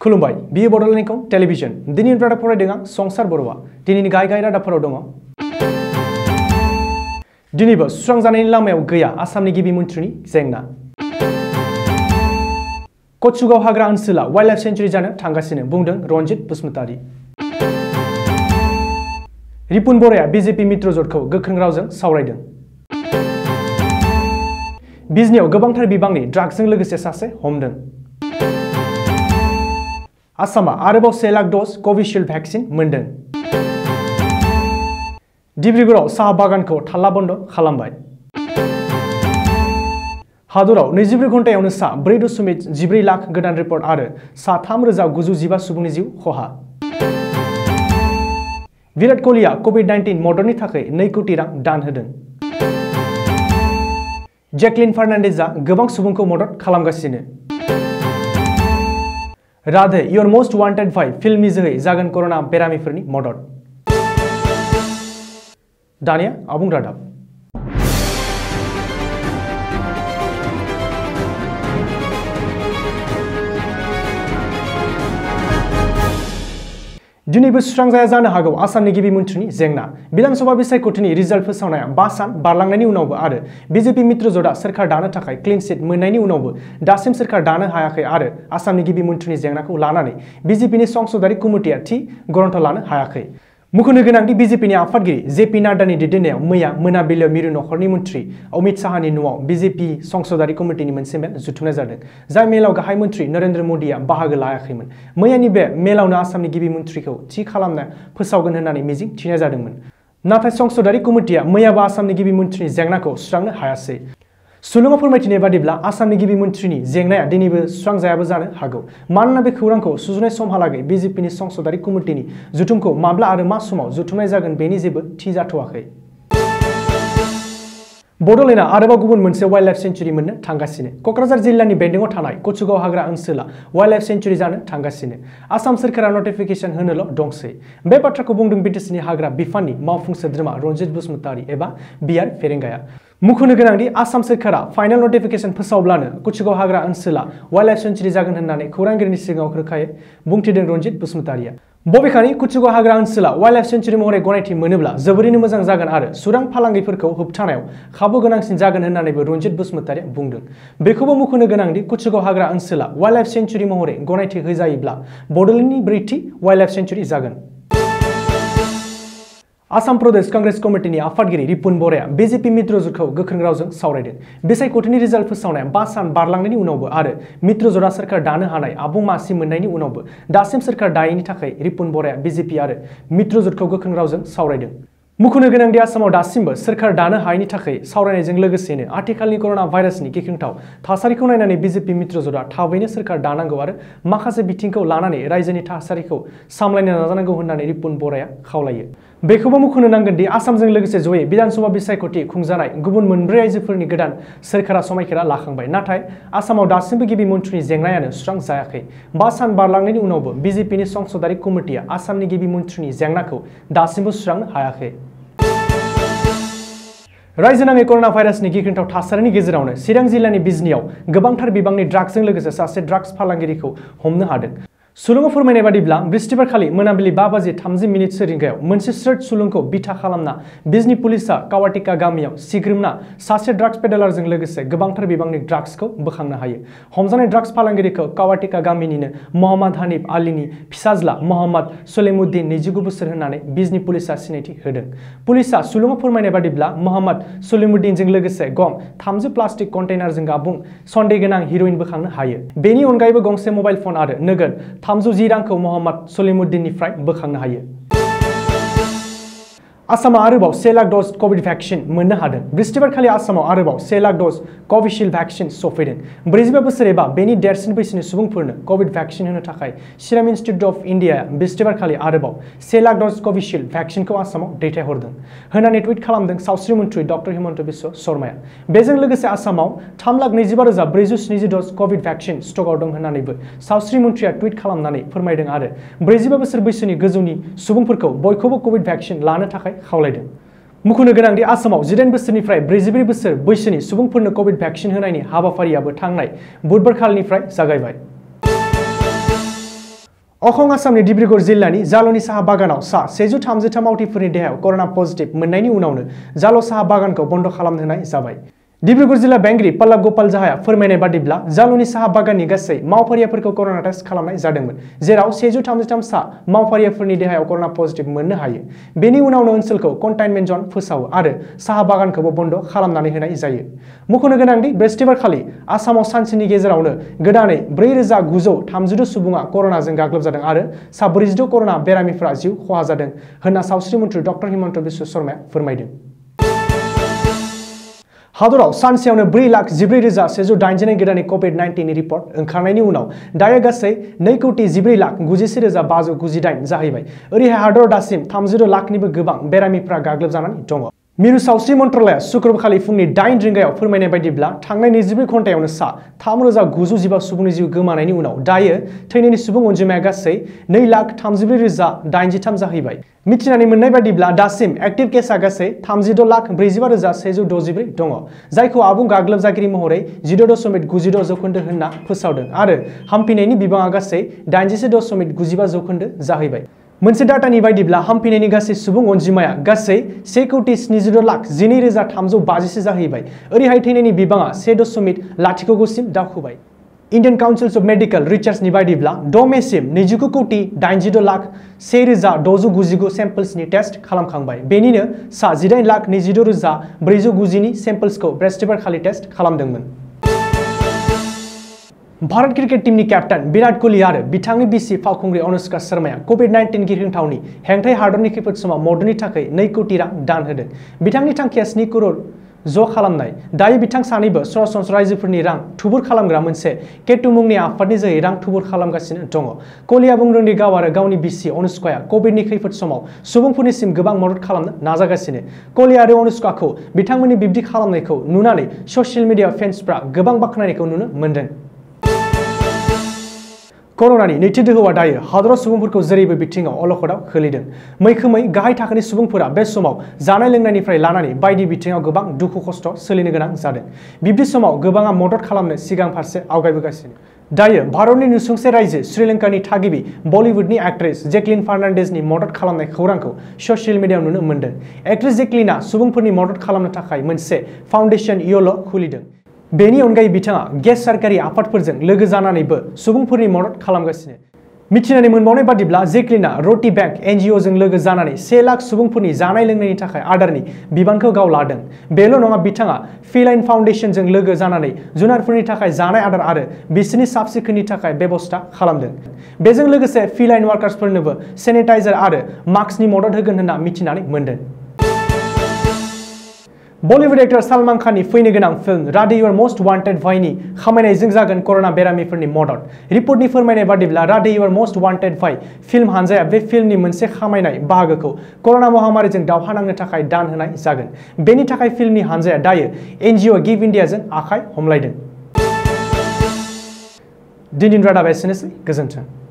खुलुमबाय बियो बड'लेण्डखौ टेलिभिजन दिनैनि रादाब फरायदों आं संसार बर'आ दिनैनि गाहाय रादाबफोराव दङ दिनैबो सुस्रांजानायनि लामायाव गैया आसामनि गिबि मन्थ्रिनि जेंना कचुगाव हाग्रा ओनसोला वाइल्ड लाइफ सेंचुरी जानो थांगासिनो बुंदों रनजित बसुमतारी रिपुन बर'आ बीजेपी मित्रजोटखौ गोख्रों रावजों सावरायदों बिजनियाव गोबांथार बिबांनि ड्राग्सजों लोगोसे सासे हमदों आसामा आरोबाव 1 लाख डज कोविशील्ड वैक्सीन मोनदों डिब्रुगढ़आव साहा बागानखौ थाल्ला बन्द खालामबाय हादराव 24 घन्टायावनो सा 4.14 लाख गोदान रिपर्ट आरो सा 3,917 सुबुंनि जिउ खहा विराट कोहलीआ कोविड-19 मददनि थाखाय 2 कोटी रां दान होदों जैकलिन फार्नांडेजआ गोबां सुबुंखौ मदद खालामगासिनो राधे योर मोस्ट वान्टेड 5 फिल्मनि जोहै जागोन करोना बेरामिफोरनि मदद दानिया आबुं रादाब दिनैबो सुस्रांजाया जानो हागौ आसामनि गिबि मन्थ्रिनि जेंना विधानसभा बिसायख'थिनि रिजाल्ट फोसावनाया 5 सान बारलांनायनि उनावबो आरो बीजेपी मित्रजोटआ सोरखार दानो थाखाय क्लीन चिट मोननायनि उनावबो दासिम सोरखार दानो हायाखै आरो आसामनि गिबि मन्थ्रिनि जेंनाखौ लानानै बीजेपीनि संसदारि कमिटिया थि गरन्थ लानो हायाखै मुख'नो गोनांदि बीजेपीनि आफादगिरि जेपी नाड्डानि दैदेननायाव मैया मोनाबिलियाव मिरु नखरनि मन्थ्रि अमित शाहनि न'आव बीजेपी संसदारि कमिटिनि मोनसे मेल जुथुमनाय जादों जाय मेलाव गाहाय मन्थ्रि नरेन्द्र मोदीआ बाहागो लायाखैमोन मैयानि बे मेलावनो आसामनि गिबि मन्थ्रिखौ थि खालामना फोसावगोन होननानै मिजिं थिनाय जादोंमोन नाथाय संसदारि कमिटिया मैयाबो आसामनि गिबि मन्थ्रिनि जेंनाखौ सुस्रांनो हायासै सुलुङाव फोरमायथिनाय बादिब्ला आसामनि गिबि मन्थ्रिनि जेंनाया दिनैबो सुस्रांजायाबो जानो हागौ मानोना बे खौरांखौ सुजुनाय समहालागै बीजेपीनि संसदारि कमिटिनि जुथुमखौ माब्ला आरो मा समाव जुथुमनाय जागोन बेनि जेबो थि जाथ'वाखै बड'लेण्डआ आरोबाव गुबुन मोनसे वाइल्ड लाइफ सेंचुरी मोननो थांगासिनो क'क्राझार जिल्लानि बेन्दोंआव थानाय कचुगाव हाग्रा ओनसोला वाइल्ड लाइफ सेंचुरी जानो थांगासिनो आसाम सोरखारा नटिफिकेशन होनोल' दंसै बे बाथ्राखौ बुंदों बिटिसिनि हाग्रा बिफाननि मावफुं सोद्रोमा रनजित बसुमतारी एबा बिआर फेरेंगाया मुख'नो गोनांदि आसाम सोरखारा फाइनाल नटिफिकेशन फोसावब्लानो कचुगाव हाग्रा ओनसोला वाइल्ड लाइफ सेंचुरी जागोन होननानै खौरांगिरिनि सिगाङाव रोखायै बुंथिदों रनजित बसुमतारीया बबेखानि कचुगाव हाग्रा ओनसोला वाइल्ड लाइफ सेंचुरी महरै गनायथि मोनोब्ला जोबोरैनो मोजां जागोन आरो सुरां फालांगिफोरखौ होबथानायाव खाबु गोनांसिन जागोन होननानैबो रनजित बसुमतारीया बुंदों बेखौबो मुख'नो गोनांदि कचुगाव हाग्रा ओनसोला वाइल्ड लाइफ सेंचुरी महरै गनायथि होजायोब्ला बड'लेण्डनि 4थि वाइल्ड लाइफ सेंचुरी जागोन आसाम प्रदेश कांग्रेस कमिटिनि आफादगिरि रिपुन बर'आ बीजेपी मित्रजोटखौ गोख्रों रावजों सावरायदों बिसायख'थिनि रिजाल्ट फोसावनाया 5 सान बारलांनायनि उनावबो आरो मित्रजोटआ सोरखार दानो हानाय आबुं मासि मोननायनि उनावबो दासिम सोरखार दायैनि थाखाय रिपुन बर'आ बीजेपी आरो मित्रजोटखौ गोख्रों रावजों सावरायदों मुख'नो गोनांदि आसामाव दासिमबो सोरखार दानो हायैनि थाखाय सावरायनायजों लोगोसेनो आथिखालनि करोना भाइरासनि गिख्रंथाव थासारिखौ नायनानै बीजेपी मित्रजोटआ थाबैनो सोरखार दानांगौ आरो माखासे बिथिंखौ लानानै रायजोनि थासारिखौ सामलायनो नाजानांगौ होननानै रिपुन बर'आ खावलायो बेखौबो मुख'नो नांगोन दि आसामजों लोगोसे जयै विधानसभा बिसायख'थि खुंजानाय गुबुन 4 रायजोफोरनि गोदान सोरखारा समायखिरा लाखांबाय नाथाय आसामाव दासिमबो गिबि मन्थ्रिनि जेंनायानो सुस्रां जायाखै 5 सान बारलांनायनि उनावबो बीजेपीनि संसदारि कमिटिया आसामनि गिबि मन्थ्रिनि जेंनाखौ दासिमबो सुस्रांनो हायाखै रायजो नाङै करोना भाइरासनि गिख्रंथाव थासारिनि गेजेरावनो चिरां जिल्लानि बिजनियाव गोबांथार बिबांनि ड्राग्सजों लोगोसे सासे ड्राग्स फालांगिरिखौ हमनो हादों सुलुङाव फोरमायनाय बादिब्ला बृहस्पतिबारखालि मोनाबिलि 5:30 रिंगायाव मोनसे सर्ट सुलुंखौ बिथा खालामना बिजनी पुलिसआ कावाटिका गामियाव सिग्रोमना सासे ड्राग्स पेडालारजों लोगोसे गोबांथार बिबांनि ड्राग्सखौ बोखांनो हायो हमजानाय ड्राग्स फालांगिरिखौ कावाटिका गामिनिनो मोहम्मद हानिफ आलीनि फिसाज्ला मोहम्मद सलीमुद्दीन 29 बोसोर होननानै बिजनी पुलिसआ सिनायथि होदों पुलिसआ सुलुङाव फोरमायनाय बादिब्ला मोहम्मद सलीमुद्दीनजों लोगोसे गं 30 प्लास्टिक कन्टेनारजों आबुं सन्देह गोनां हिर'इन बोखांनो हायो बेनि अनगायैबो गंसे मबाइल फन आरो नोगोद 310 रांखौ मोहम्मद सलीमुद्दीननिफ्राय बोखांनो हायो आसामा आरोबाव 1 लाख डज कोविड वैक्सीन मोननो हादों बृहस्पतिबारखालि आसामाव आरोबाव 1 लाख डज कोविशील्ड वैक्सीन सफैदों 45 बोसोर एबा बेनि देरसिन बैसोनि सुबुंफोरनो कोविड वैक्सीन होनो थाखाय सीरम इन्स्टिट्यूट अफ इन्डियाया बृहस्पतिबारखालि आरोबाव 1 लाख डज कोविशील्ड वैक्सीनखौ आसामाव दैथायहरदों होननानै टुइट खालामदों सावस्रि मन्थ्रि डॉ हिमन्त बिश्व शर्माया बेजों लोगोसे आसामाव 3,25,470 डज कोविड वैक्सीन स्टकआव दं होननानैबो सावस्रि मन्थ्रिया टुइट खालामनानै फोरमायदों आरो 45 बोसोर बैसोनि गोजौनि सुबुंफोरखौ बयखौबो कोविड वैक्सीन लानो थाखाय खावलायदों मुख'नो गोनांदि आसामाव 18 बोसोरनिफ्राय 44 बोसोर बैसोनि सुबुंफोरनो कोविड वैक्सीन होनायनि हाबाफारियाबो थांनाय बुधबारखालिनिफ्राय जागायबाय अखं आसामनि डिब्रुगढ़ जिल्लानि जाल'नि साहा बागानाव सा 133 मावथिफोरनि देहायाव कर'ना पजिटिव मोननायनि उनावनो जाल' साहा बागानखौ बन्द खालामनो होनाय जाबाय। डिब्रुगढ़ जिल्ला बेंगिरि पल्लव गपाल जाहाया फोरमायनाय बादिब्ला जाल'नि साहा बागाननि गासै मावफारियाफोरखौ कर'ना टेस्ट खालामनाय जादोंमोन, जेराव 133 सा मावफारियाफोरनि देहायाव कर'ना पजिटिव मोननो हायो। बेनि उनावनो ओनसोलखौ कन्टेनमेन्ट जन फोसावो आरो साहा बागानखौबो बन्द खालामनानै होनाय जायो। मख'नो गोनांदि बृहस्पतिबारखालि आसामाव सानसेनि गेजेरावनो गोदानै 4932 सुबुङा कर'नाजों गाग्लोबजादों आरो सा 46 कर'ना बेरामिफोरा जिउ खहा जादों होनना सावस्रि मन्थ्रि डक्टर हिमन्त बिश्व शर्माया फोरमायदों। हादराव सानसेयावनो 4,14,189 गोदाननि कभिड-19 नि रिपर्ट ओंखारनायनि उनाव दायो गासै 2,14,91,598 जाहैबाय। ओरैहाय हादराव दासिम 30 लाखनिबो गोबां बेरामिफ्रा गाग्लोबजानानै दङ। मिरु सावस्रि मन्त्रालया शुक्रबारखालि फुंनि 8 रिंगायाव फोरमायनाय बायदिब्ला थांनाय 24 घन्टायावनो सा 3,915 सुबुंनि जिउ गोमानायनि उनाव दायो थैनायनि सुबुं अनजिमाया गासै 2,34,083 जाहैबाय। मिथिनानै मोननाय बायदिब्ला दासिम एक्टिभ केसआ गासै 36,45,164 दङ, जायखौ आबुं गाग्लोबजागिरि महरै 0.96% होनना फोसावदों आरो हामफिनायनि बिबाङा गासै 81.95% जाहैबाय। मोनसे डाटानि बायदिब्ला हामफिनायनि गासै सुबुं अनजिमाया गासै 1,72,12,350 जाहैबाय। ओरैहाय थैनायनि बिबाङा 1.09 सिम दावखोबाय। इन्डियान काउन्सिल अफ मेडिकेल रिसार्चनि बायदिब्ला 6 मेसिम 29,86,1,699 सेम्पल्सनि टेस्ट खालामखांबाय। बेनिनो सा 18,26,490 नि सेम्पल्सखौ बृहस्पतिबारखालि टेस्ट खालामदोंमोन। भारत क्रिकेट टीमनि केप्टेन विराट कोहली आरो बिथांनि बिसि फावखुंग्रि अनुष्का शर्माया कभिड-19 गिख्रंथावनि हेंथायै हादरनि खैफोद समाव मददनि थाखाय 2 कोटि रां दान होदों। बिथांनि थांखिया 7 करोड़ ज' खालामनाय। दायो बिथां सानैबो सरासनस्रा रायजोफोरनि रां थुबुर खालामग्रा मोनसे केटु मुंनि आफादनि जोहै रां थुबुर खालामगासिनो दङ। कोहलीआ बुंदों दि गाव आरो गावनि बिसि अनुष्काया कभिडनि खैफोद समाव सुबुंफोरनिसिम गोबां मदद खालामनो नाजागासिनो। कोहली आरो अनुष्काखौ बिथांमोननि बिब्दि खालामनायखौ नुनानै ससियेल मिडियायाव फेन्सफ्रा गोबां बाख्नायनायखौ नुनो मोन्दों। कर'नानि नैथि दोहौआ दायो हादराव सुबुंफोरखौ जेरैबो बिथिङाव अलखदाव खोलैदों। मैखोमै गाहाय थाखोनि सुबुंफोरा बे समाव जानाय लोंनायनिफ्राय लानानै बायदि बिथिङाव गोबां दुखु खस्थ' सोलिनो गोनां जादों। बिब्दि समाव गोबाङा मदद खालामनो सिगां फारसे आवगायबोगासिनो। दायो भारतनि नुसुंसे रायजो श्रीलंकानि थागिबि बलिउडनि एक्ट्रेस जेक्लिन फार्नान्डेजनि मदद खालामनाय खौरांखौ ससियेल मिडियायाव नुनो मोन्दों। एक्ट्रेस जेक्लिनआ सुबुंफोरनि मदद खालामनो थाखाय मोनसे फाउन्डेसन इयल' खुलिदों। बेनि अनगायै बिथाङा गेस सोरखारि आफादफोरजों लोगो जानानैबो सुबुंफोरनि मदद खालामगासिनो। मिथिनानै मोनबावनाय बादिब्ला जेक्लिनआ र'टी बैंक NGOजों लोगो जानानै 1 लाख सुबुंफोरनि जानाय लोंनायनि थाखाय आदारनि बिबानखौ गाव लादों। बेल' नङा, बिथाङा फिलाइन फाउन्डेशनजों लोगो जानानै जुनारफोरनि थाखाय जानाय आदार आरो बिसोरनि साब सिखोननि थाखाय बेबस्था खालामदों। बेजों लोगोसे फिलाइन वार्कार्सफोरनोबो सेनिटाइजार आरो मास्कनि मदद होगोन होनना मिथिनानै मोन्दों। बलिउड एक्टर सलमान खाननि फैनो गोनां फिल्म राधे इउ आर मोस्ट वान्टेड भाईनि खामायनायजों जागोन कर'ना बेरामिफोरनि मदद। रिपर्टनि फोरमायनाय बादिब्ला राधे इउ आर मोस्ट वान्टेड भाई फिल्म हानजाया बे फिल्मनि मोनसे खामायनाय बाहागोखौ कर'ना महामारीजों दावहा नांनो थाखाय दान होनाय जागोन। बेनि थाखाय फिल्मनि हानजाया दायो NGO गिभ इन्डियाजों आखाइ हमलायदों। दिनैनि रादाबा एसेनोसै। गोजोन्थों।